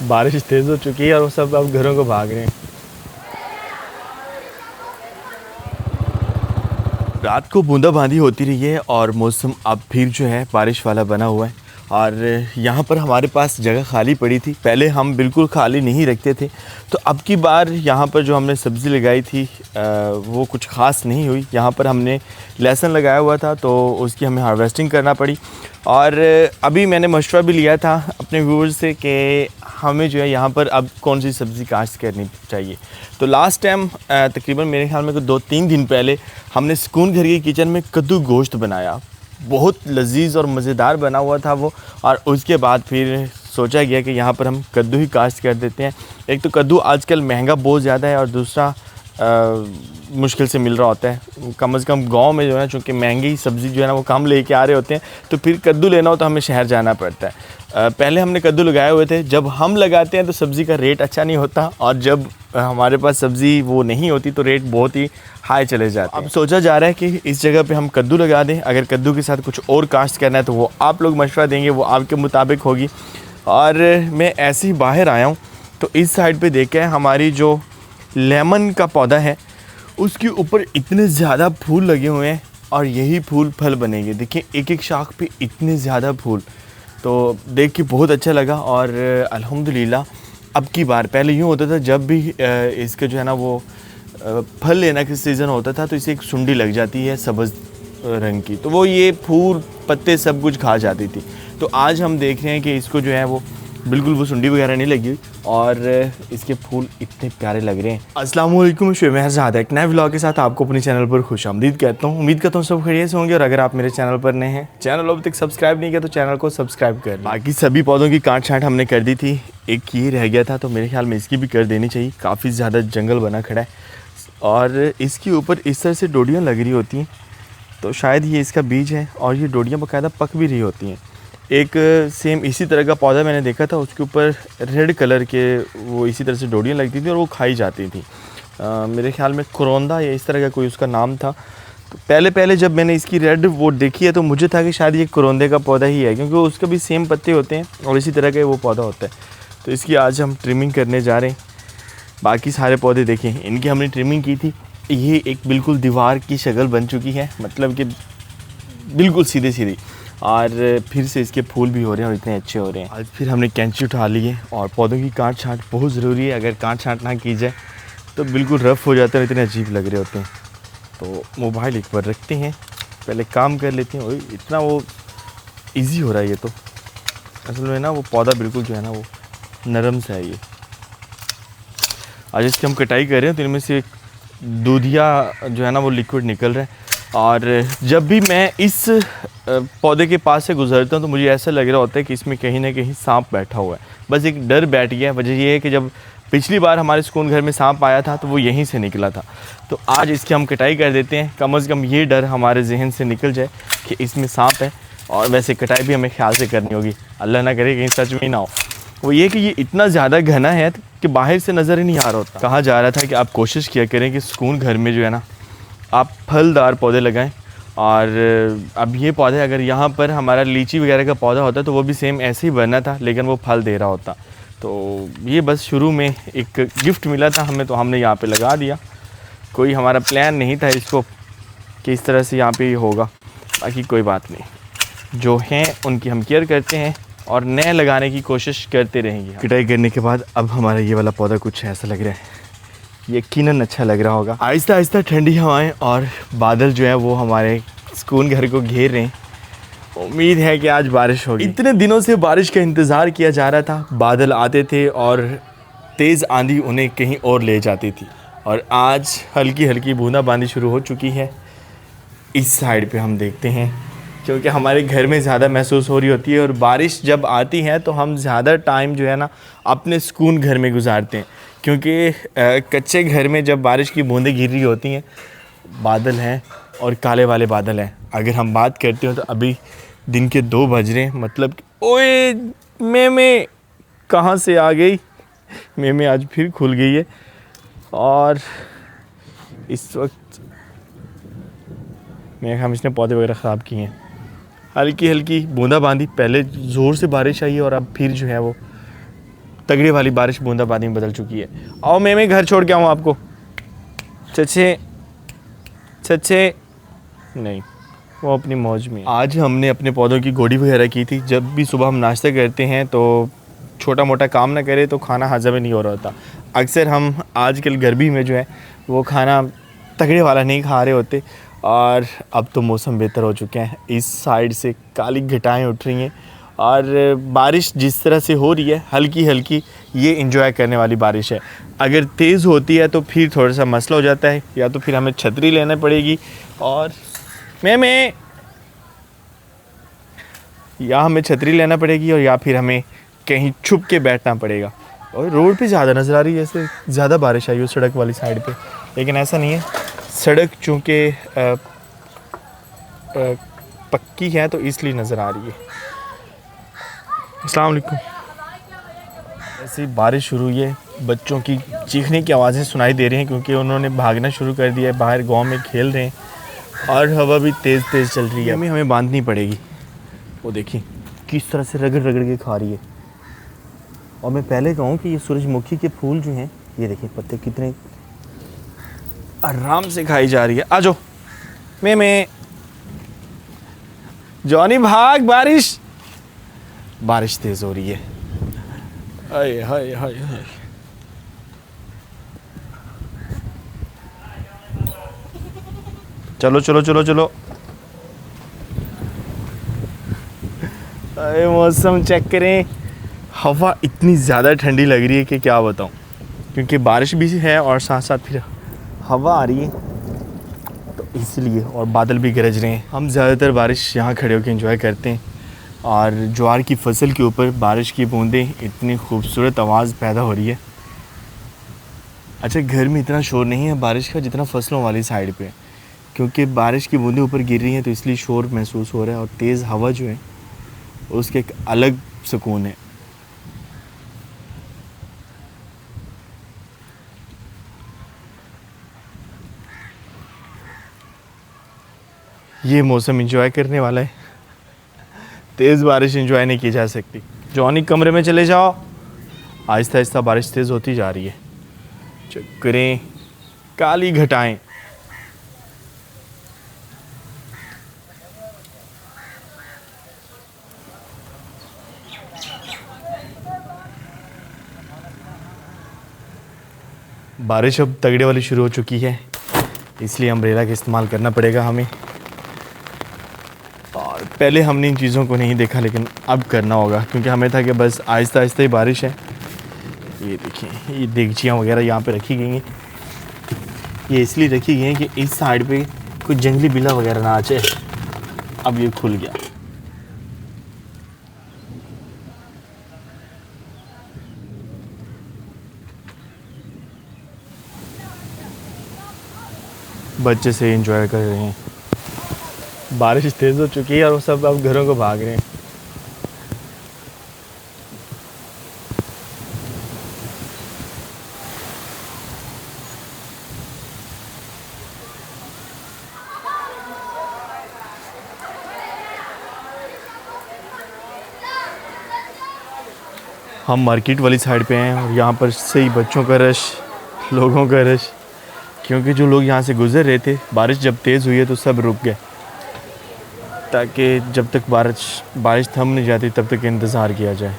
बारिश तेज़ हो चुकी है और वो सब अब घरों को भाग रहे हैं। रात को बूंदाबांदी होती रही है और मौसम अब फिर जो है बारिश वाला बना हुआ है। और यहाँ पर हमारे पास जगह खाली पड़ी थी, पहले हम बिल्कुल खाली नहीं रखते थे। तो अब की बार यहाँ पर जो हमने सब्ज़ी लगाई थी वो कुछ ख़ास नहीं हुई। यहाँ पर हमने लहसुन लगाया हुआ था तो उसकी हमें हार्वेस्टिंग करना पड़ी। और अभी मैंने मशवरा भी लिया था अपने व्यूअर्स से कि हमें जो है यहाँ पर अब कौन सी सब्ज़ी काश्त करनी चाहिए। तो लास्ट टाइम तकरीबन मेरे ख्याल में 2-3 दिन पहले हमने सुकून घर के किचन में कद्दू गोश्त बनाया। बहुत लजीज और मज़ेदार बना हुआ था वो। और उसके बाद फिर सोचा गया कि यहाँ पर हम कद्दू ही काश्त कर देते हैं। एक तो कद्दू आजकल महंगा बहुत ज़्यादा है और दूसरा मुश्किल से मिल रहा होता है। कम से कम गांव में जो है चूँकि महंगी सब्ज़ी जो है ना वो कम लेके आ रहे होते हैं, तो फिर कद्दू लेना हो तो हमें शहर जाना पड़ता है। पहले हमने कद्दू लगाए हुए थे। जब हम लगाते हैं तो सब्ज़ी का रेट अच्छा नहीं होता और जब हमारे पास सब्ज़ी वो नहीं होती तो रेट बहुत ही हाई चले जाते हैं। अब सोचा जा रहा है कि इस जगह पे हम कद्दू लगा दें। अगर कद्दू के साथ कुछ और काश्त करना है तो वो आप लोग मशवरा देंगे, वो आपके मुताबिक होगी। और मैं ऐसे ही बाहर आया हूँ तो इस साइड पे देखें हमारी जो लेमन का पौधा है उसके ऊपर इतने ज़्यादा फूल लगे हुए हैं और यही फूल फल बनेंगे। देखिए एक एक शाख पे इतने ज़्यादा फूल, तो देख के बहुत अच्छा लगा। और अल्हम्दुलिल्लाह अब की बार, पहले यूँ होता था जब भी इसके जो है ना वो फल लेना का सीज़न होता था तो इसे एक सुंडी लग जाती है सब्ज़ रंग की, तो वो ये फूल पत्ते सब कुछ खा जाती थी। तो आज हम देख रहे हैं कि इसको जो है वो बिल्कुल वो सुंडी वगैरह नहीं लगी और इसके फूल इतने प्यारे लग रहे हैं। अस्सलाम वालेकुम, शुमेर ज़ाद एक नए व्लॉग के साथ आपको अपने चैनल पर खुशामदीद कहता हूँ। उम्मीद करता हूँ सब खैरियत से होंगे। और अगर आप मेरे चैनल पर नए हैं, चैनल अभी तक सब्सक्राइब नहीं किया तो चैनल को सब्सक्राइब कर। बाकी सभी पौधों की काट छाँट हमने कर दी थी, एक ये रह गया था तो मेरे ख्याल में इसकी भी कर देनी चाहिए। काफ़ी ज़्यादा जंगल बना खड़ा है और इसके ऊपर इस तरह से डोडियाँ लग रही होती हैं, तो शायद ये इसका बीज है और ये डोडियाँ बाकायदा पक भी रही होती हैं। एक सेम इसी तरह का पौधा मैंने देखा था, उसके ऊपर रेड कलर के वो इसी तरह से डोडियाँ लगती थी और वो खाई जाती थी। मेरे ख्याल में कुरोंदा या इस तरह का कोई उसका नाम था। तो पहले जब मैंने इसकी रेड वो देखी है तो मुझे था कि शायद ये कुरोंदे का पौधा ही है, क्योंकि उसका भी सेम पत्ते होते हैं और इसी तरह का वो पौधा होता है। तो इसकी आज हम ट्रिमिंग करने जा रहे हैं। बाकी सारे पौधे देखें, इनकी हमने ट्रिमिंग की थी। ये एक बिल्कुल दीवार की शक्ल बन चुकी है, मतलब कि बिल्कुल सीधी सीधी, और फिर से इसके फूल भी हो रहे हैं और इतने अच्छे हो रहे हैं। आज फिर हमने कैंची उठा ली है और पौधों की काट छाँट बहुत ज़रूरी है। अगर काट छाँट ना की जाए तो बिल्कुल रफ़ हो जाते हैं, इतने अजीब लग रहे होते हैं। तो मोबाइल एक बार रखते हैं, पहले काम कर लेते हैं। ओए इतना वो ईजी हो रहा है ये तो। असल में ना वो पौधा बिल्कुल जो है ना वो नरम सा है ये। आज इसकी हम कटाई कर रहे हैं तो इनमें से दूधिया जो है ना वो लिक्विड निकल रहा है। और जब भी मैं इस पौधे के पास से गुजरता हूँ तो मुझे ऐसा लग रहा होता है कि इसमें कहीं ना कहीं सांप बैठा हुआ है। बस एक डर बैठ गया है। वजह यह है कि जब पिछली बार हमारे सुकून घर में सांप आया था तो वो यहीं से निकला था। तो आज इसकी हम कटाई कर देते हैं, कम से कम ये डर हमारे जहन से निकल जाए कि इसमें सांप है। और वैसे कटाई भी हमें ख्याल से करनी होगी, अल्लाह ना करे कहीं सच में ही ना हो। वो ये कि ये इतना ज़्यादा घना है कि बाहर से नज़र ही नहीं आ रहा होता। कहा जा रहा था कि आप कोशिश किया करें कि सुकून घर में जो है ना आप फलदार पौधे लगाएं। और अब ये पौधे अगर यहाँ पर हमारा लीची वगैरह का पौधा होता तो वो भी सेम ऐसे ही बनना था, लेकिन वो फल दे रहा होता। तो ये बस शुरू में एक गिफ्ट मिला था हमें, तो हमने यहाँ पे लगा दिया। कोई हमारा प्लान नहीं था इसको कि इस तरह से यहाँ पे होगा। बाकी कोई बात नहीं, जो हैं उनकी हम केयर करते हैं और नए लगाने की कोशिश करते रहेंगे। कटाई करने के बाद अब हमारा ये वाला पौधा कुछ ऐसा लग रहा है, यकीनन अच्छा लग रहा होगा। आहिस्ता आहिस्ता ठंडी हवाएं और बादल जो है वो हमारे सुकून घर को घेर रहे हैं। उम्मीद है कि आज बारिश होगी। इतने दिनों से बारिश का इंतज़ार किया जा रहा था। बादल आते थे और तेज़ आंधी उन्हें कहीं और ले जाती थी, और आज हल्की हल्की बूंदाबांदी शुरू हो चुकी है। इस साइड पे हम देखते हैं, क्योंकि हमारे घर में ज़्यादा महसूस हो रही होती है। और बारिश जब आती है तो हम ज़्यादा टाइम जो है ना अपने सुकून घर में गुजारते हैं, क्योंकि कच्चे घर में जब बारिश की बूंदें गिर रही होती हैं, बादल हैं और काले वाले बादल हैं। अगर हम बात करते हो तो अभी दिन के 2 बज रहे हैं, मतलब ओए मैं कहाँ से आ गई। मैं आज फिर खुल गई है और इस वक्त हम इसने पौधे वगैरह ख़राब किए हैं। हल्की हल्की बूंदाबांदी, पहले ज़ोर से बारिश आई और अब फिर जो है वो तगड़ी वाली बारिश बूंदाबांदी में बदल चुकी है। आओ मैं घर छोड़ के आऊँ आपको। चचे चचे नहीं, वो अपनी मौज में। आज हमने अपने पौधों की गोड़ी वगैरह की थी। जब भी सुबह हम नाश्ता करते हैं तो छोटा मोटा काम ना करें तो खाना हजम ही नहीं हो रहा होता। अक्सर हम आजकल गर्मी में जो है वो खाना तगड़े वाला नहीं खा रहे होते। और अब तो मौसम बेहतर हो चुके हैं, इस साइड से काली घटाएं उठ रही हैं और बारिश जिस तरह से हो रही है हल्की हल्की, ये एंजॉय करने वाली बारिश है। अगर तेज़ होती है तो फिर थोड़ा सा मसला हो जाता है, या तो फिर हमें छतरी लेना पड़ेगी और मैं या हमें छतरी लेना पड़ेगी और या फिर हमें कहीं छुप के बैठना पड़ेगा। और रोड पे ज़्यादा नज़र आ रही है, जैसे ज़्यादा बारिश आई हो सड़क वाली साइड पे, लेकिन ऐसा नहीं है। सड़क चूँकि पक्की है तो इसलिए नज़र आ रही है। अस्सलाम वालेकुम। ऐसे बारिश शुरू हुई है, बच्चों की चीखने की आवाज़ें सुनाई दे रही हैं क्योंकि उन्होंने भागना शुरू कर दिया है, बाहर गांव में खेल रहे हैं और हवा भी तेज़ तेज़ चल रही है। हमें बांधनी पड़ेगी। वो देखिए किस तरह से रगड़ रगड़ के खा रही है। और मैं पहले कहूँ कि ये सूरजमुखी के फूल जो हैं, ये देखिए पत्ते कितने आराम से खाई जा रही है। आ जाओ मैं जॉनी भाग, बारिश तेज़ हो रही है। हाय हाय हाय हाय। चलो चलो चलो चलो। अरे मौसम चेक करें, हवा इतनी ज़्यादा ठंडी लग रही है कि क्या बताऊं, क्योंकि बारिश भी है और साथ साथ फिर हवा आ रही है तो इसलिए, और बादल भी गरज रहे हैं। हम ज़्यादातर बारिश यहाँ खड़े होकर एंजॉय करते हैं और ज्वार की फसल के ऊपर बारिश की बूंदें, इतनी खूबसूरत आवाज़ पैदा हो रही है। अच्छा, घर में इतना शोर नहीं है बारिश का जितना फसलों वाली साइड पे, क्योंकि बारिश की बूंदें ऊपर गिर रही हैं तो इसलिए शोर महसूस हो रहा है। और तेज़ हवा जो है उसके एक अलग सुकून है। ये मौसम एंजॉय करने वाला है, तेज़ बारिश एंजॉय नहीं की जा सकती। जॉनी कमरे में चले जाओ। आहिस्ता आहिस्ता बारिश तेज़ होती जा रही है। चक्करें, काली घटाएं। बारिश अब तगड़े वाली शुरू हो चुकी है, इसलिए अम्ब्रेला का इस्तेमाल करना पड़ेगा हमें। और पहले हमने इन चीज़ों को नहीं देखा, लेकिन अब करना होगा क्योंकि हमें था कि बस आहिस्ता आहिस्ता ही बारिश है। ये देखिए, ये देगचियाँ वगैरह यहाँ पे रखी गई हैं। ये इसलिए रखी गई हैं कि इस साइड पे कोई जंगली बिल्ला वगैरह ना आ जाए। अब ये खुल गया। बच्चे से एंजॉय कर रहे हैं। बारिश तेज़ हो चुकी है और वो सब अब घरों को भाग रहे हैं। हम मार्केट वाली साइड पे हैं और यहाँ पर से ही बच्चों का रश, लोगों का रश, क्योंकि जो लोग यहाँ से गुज़र रहे थे, बारिश जब तेज़ हुई है तो सब रुक गए, ताकि जब तक बारिश थम नहीं जाती तब तक इंतज़ार किया जाए।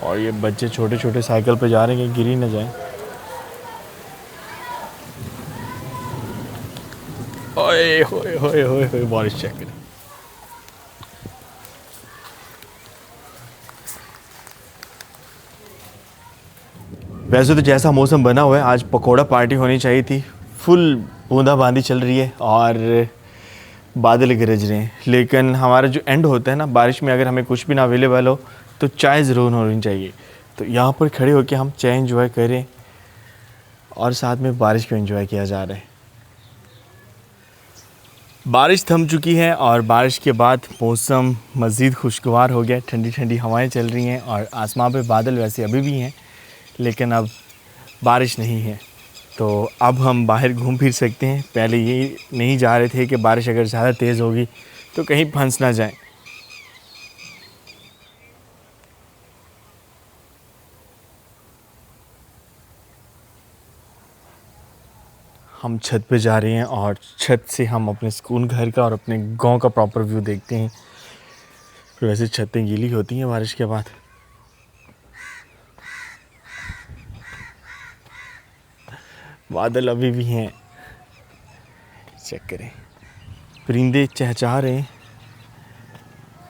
और ये बच्चे छोटे छोटे साइकिल पे जा रहे हैं कि गिर ही ना जाए। ओए होए होए होए होए, बारिश चेक करें। वैसे तो जैसा मौसम बना हुआ है आज पकोड़ा पार्टी होनी चाहिए थी। फुल बूंदाबांदी चल रही है और बादल गरज रहे हैं, लेकिन हमारा जो एंड होता है ना बारिश में, अगर हमें कुछ भी ना अवेलेबल हो तो चाय ज़रूर होनी चाहिए। तो यहाँ पर खड़े होकर हम चाय एंजॉय करें और साथ में बारिश को एंजॉय किया जा रहा है। बारिश थम चुकी है और बारिश के बाद मौसम मज़ीद खुशगवार हो गया। ठंडी ठंडी हवाएं चल रही हैं और आसमान पे बादल वैसे अभी भी हैं, लेकिन अब बारिश नहीं है, तो अब हम बाहर घूम फिर सकते हैं। पहले ये नहीं जा रहे थे कि बारिश अगर ज़्यादा तेज़ होगी तो कहीं फंस ना जाए। हम छत पे जा रहे हैं और छत से हम अपने सुकून घर का और अपने गांव का प्रॉपर व्यू देखते हैं। वैसे छतें गीली होती हैं बारिश के बाद। बादल अभी भी हैं, चेक करें, परिंदे चहचहा रहे हैं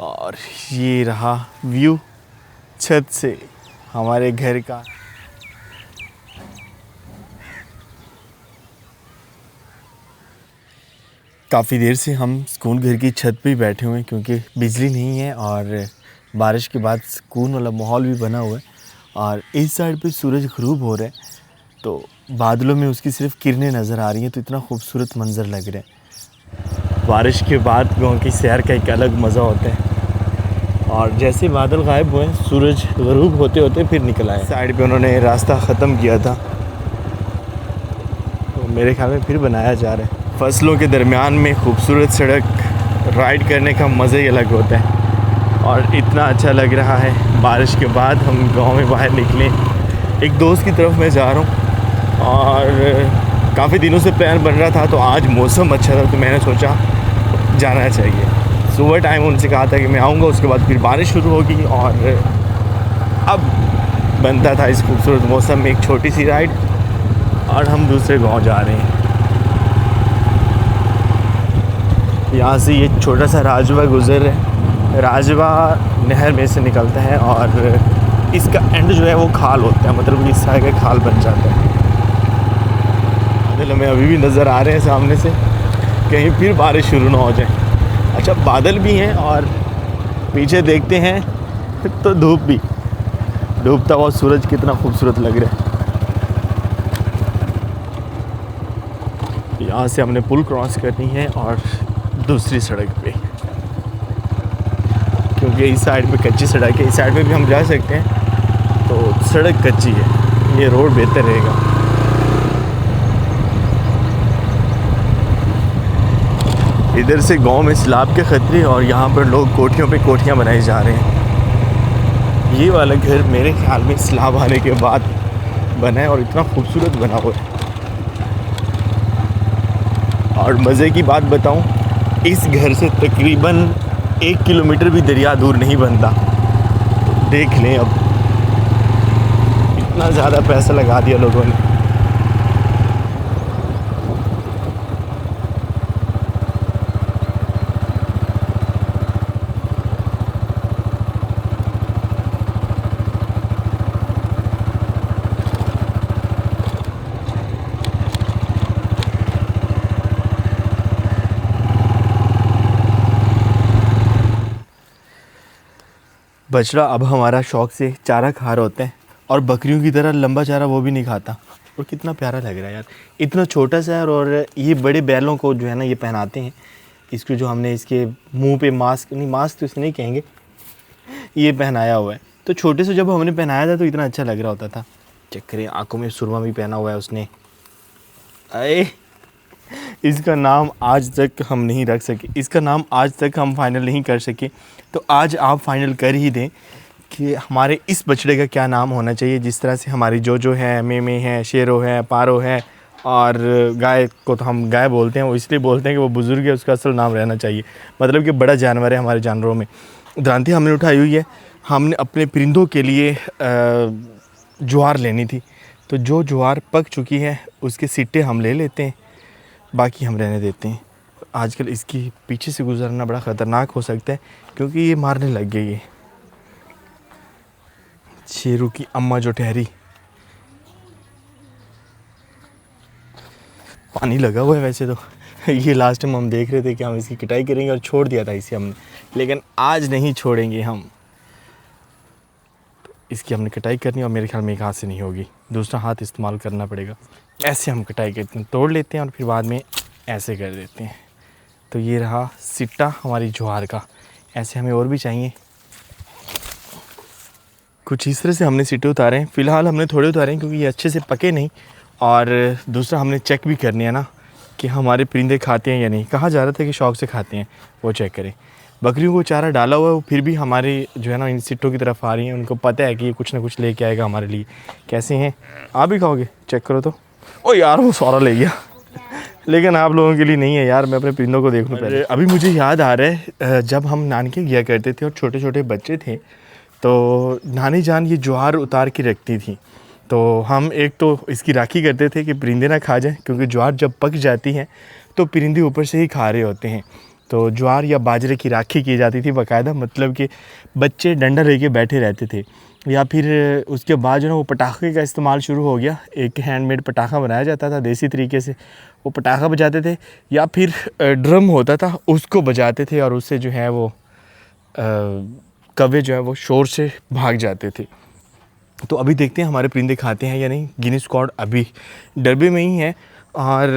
और ये रहा व्यू छत से हमारे घर का। काफ़ी देर से हम सुकून घर की छत पे ही बैठे हुए हैं क्योंकि बिजली नहीं है और बारिश के बाद सुकून वाला माहौल भी बना हुआ है। और इस साइड पे सूरज ग़रूब हो रहा है तो बादलों में उसकी सिर्फ किरणें नज़र आ रही हैं, तो इतना खूबसूरत मंज़र लग रहा है। बारिश के बाद गाँव की सैर का एक अलग मज़ा होता है। और जैसे बादल गायब हुए सूरज ग़रूब होते होते फिर निकल आए। साइड पे उन्होंने रास्ता ख़त्म किया था तो मेरे ख्याल में फिर बनाया जा रहा है। फसलों के दरमियान में खूबसूरत सड़क राइड करने का मज़ा ही अलग होता है और इतना अच्छा लग रहा है। बारिश के बाद हम गांव में बाहर निकले, एक दोस्त की तरफ मैं जा रहा हूं और काफ़ी दिनों से प्लान बन रहा था तो आज मौसम अच्छा था तो मैंने सोचा जाना चाहिए। सुबह टाइम उनसे कहा था कि मैं आऊँगा, उसके बाद फिर बारिश शुरू होगी और अब बनता था इस खूबसूरत मौसम में एक छोटी सी राइड और हम दूसरे गाँव जा रहे हैं। यहाँ से ये छोटा सा राजवा गुज़र है, राजवा नहर में से निकलता है और इसका एंड जो है वो खाल होता है, मतलब इस तरह का खाल बन जाता है। बादल हमें अभी भी नज़र आ रहे हैं सामने से, कहीं फिर बारिश शुरू ना हो जाए। अच्छा बादल भी हैं और पीछे देखते हैं तो धूप भी, डूबता हुआ सूरज कितना खूबसूरत लग रहा है। यहाँ से हमने पुल क्रॉस करनी है और दूसरी सड़क पे, क्योंकि इस साइड पे कच्ची सड़क है, इस साइड पे भी हम जा सकते हैं तो सड़क कच्ची है, ये रोड बेहतर रहेगा। इधर से गांव में सैलाब के ख़तरे और यहाँ पर लोग कोठियों पे कोठियाँ बनाए जा रहे हैं। ये वाला घर मेरे ख्याल में सैलाब आने के बाद बना है और इतना खूबसूरत बना हुआ है। और मज़े की बात बताऊं, इस घर से तकरीबन 1 किलोमीटर भी दरिया दूर नहीं बनता। देख लें अब, इतना ज़्यादा पैसा लगा दिया लोगों ने। बछड़ा अब हमारा शौक़ से चारा खा रहा होता है और बकरियों की तरह लंबा चारा वो भी नहीं खाता। और कितना प्यारा लग रहा है यार, इतना छोटा सा है। और ये बड़े बैलों को जो है ना ये पहनाते हैं, इसको जो हमने इसके मुंह पे मास्क, नहीं मास्क तो इसे नहीं कहेंगे, ये पहनाया हुआ है। तो छोटे से जब हमने पहनाया था तो इतना अच्छा लग रहा होता था। चेक करें, आँखों में सुरमा भी पहना हुआ है उसने। अरे इसका नाम आज तक हम नहीं रख सके, इसका नाम आज तक हम फाइनल नहीं कर सके। तो आज आप फाइनल कर ही दें कि हमारे इस बछड़े का क्या नाम होना चाहिए। जिस तरह से हमारी जो है, मेमे है, शेरो है, पारो है और गाय को तो हम गाय बोलते हैं, वो इसलिए बोलते हैं कि वो बुज़ुर्ग है, उसका असल नाम रहना चाहिए, मतलब कि बड़ा जानवर है हमारे जानवरों में। दांती हमने उठाई हुई है, हमने अपने परिंदों के लिए ज्वार लेनी थी। तो जो ज्वार पक चुकी है उसके सिट्टे हम ले लेते हैं, बाकी हम रहने देते हैं। आजकल इसकी पीछे से गुजरना बड़ा ख़तरनाक हो सकता है क्योंकि ये मारने लग गई है। शेरू की अम्मा जो ठहरी, पानी लगा हुआ है वैसे तो। ये लास्ट टाइम हम देख रहे थे कि हम इसकी कटाई करेंगे और छोड़ दिया था इसे हमने, लेकिन आज नहीं छोड़ेंगे हम। तो इसकी हमने कटाई करनी और मेरे ख्याल में एक हाथ से नहीं होगी, दूसरा हाथ इस्तेमाल करना पड़ेगा। ऐसे हम कटाई करते हैं, तोड़ लेते हैं और फिर बाद में ऐसे कर देते हैं। तो ये रहा सिट्टा हमारी ज्वार का। ऐसे हमें और भी चाहिए। कुछ इस तरह से हमने सिट्टे उतारे हैं। फ़िलहाल हमने थोड़े उतारे हैं क्योंकि ये अच्छे से पके नहीं, और दूसरा हमने चेक भी करनी है ना कि हमारे परिंदे खाते हैं या नहीं। कहा जा रहा था कि शौक़ से खाते हैं, वो चेक करें। बकरियों को चारा डाला हुआ है, वो फिर भी हमारे जो है ना इन सिट्टों की तरफ आ रही हैं। उनको पता है कि ये कुछ ना कुछ लेके आएगा हमारे लिए। कैसे हैं, आप भी खाओगे? चेक करो तो। ओ यार वो सारा ले गया। लेकिन आप लोगों के लिए नहीं है यार, मैं अपने परिंदों को देख लूँ पहले। अभी मुझे याद आ रहा है जब हम नानके गया करते थे और छोटे छोटे बच्चे थे, तो नानी जान ये ज्वार उतार के रखती थी। तो हम एक तो इसकी राखी करते थे कि परिंदे ना खा जाएं, क्योंकि ज्वार जब पक जाती हैं तो परिंदे ऊपर से ही खा रहे होते हैं। तो ज्वार या बाजरे की राखी की जाती थी बाकायदा, मतलब कि बच्चे डंडा लेके बैठे रहते थे। या फिर उसके बाद जो है वो पटाखे का इस्तेमाल शुरू हो गया। एक हैंडमेड पटाखा बनाया जाता था देसी तरीके से, वो पटाखा बजाते थे, या फिर ड्रम होता था उसको बजाते थे, और उससे जो है वो कौवे जो है वो शोर से भाग जाते थे। तो अभी देखते हैं हमारे परिंदे खाते हैं या नहीं। गिनीज स्क्वाड अभी डरबे में ही है। और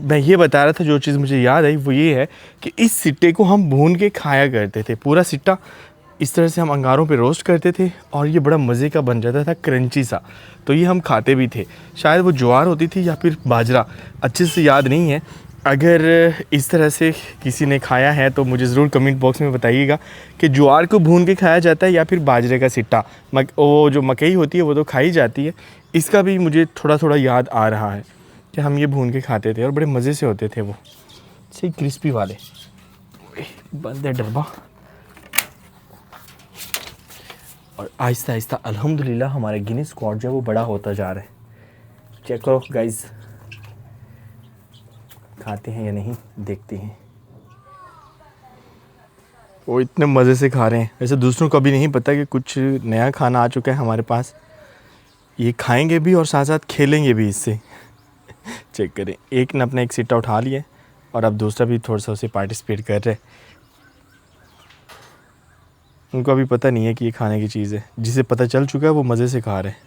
मैं ये बता रहा था, जो चीज़ मुझे याद आई वो ये है कि इस सिट्टे को हम भून के खाया करते थे। पूरा सिट्टा इस तरह से हम अंगारों पे रोस्ट करते थे और ये बड़ा मज़े का बन जाता था, क्रंची सा। तो ये हम खाते भी थे। शायद वो ज्वार होती थी या फिर बाजरा, अच्छे से याद नहीं है। अगर इस तरह से किसी ने खाया है तो मुझे ज़रूर कमेंट बॉक्स में बताइएगा कि ज्वार को भून के खाया जाता है या फिर बाजरे का सिट्टा। वो जो मकई होती है वो तो खाई जाती है, इसका भी मुझे थोड़ा थोड़ा याद आ रहा है कि हम ये भून के खाते थे और बड़े मज़े से होते थे वो, सही क्रिस्पी वाले। बंद है डब्बा। और आहिस्ता आहिस्ता अल्हम्दुलिल्लाह हमारे गिनीज स्क्वाड जो है वो बड़ा होता जा रहा है। चेक करो गाइस, खाते हैं या नहीं देखते हैं। वो इतने मज़े से खा रहे हैं। वैसे दूसरों को अभी नहीं पता कि कुछ नया खाना आ चुका है हमारे पास। ये खाएंगे भी और साथ साथ खेलेंगे भी इससे। चेक करें, एक ने अपना एक सिट्टा उठा लिया और अब दूसरा भी थोड़ा सा उसे पार्टिसिपेट कर रहे हैं। उनको अभी पता नहीं है कि ये खाने की चीज़ है, जिसे पता चल चुका है वो मज़े से खा रहे हैं।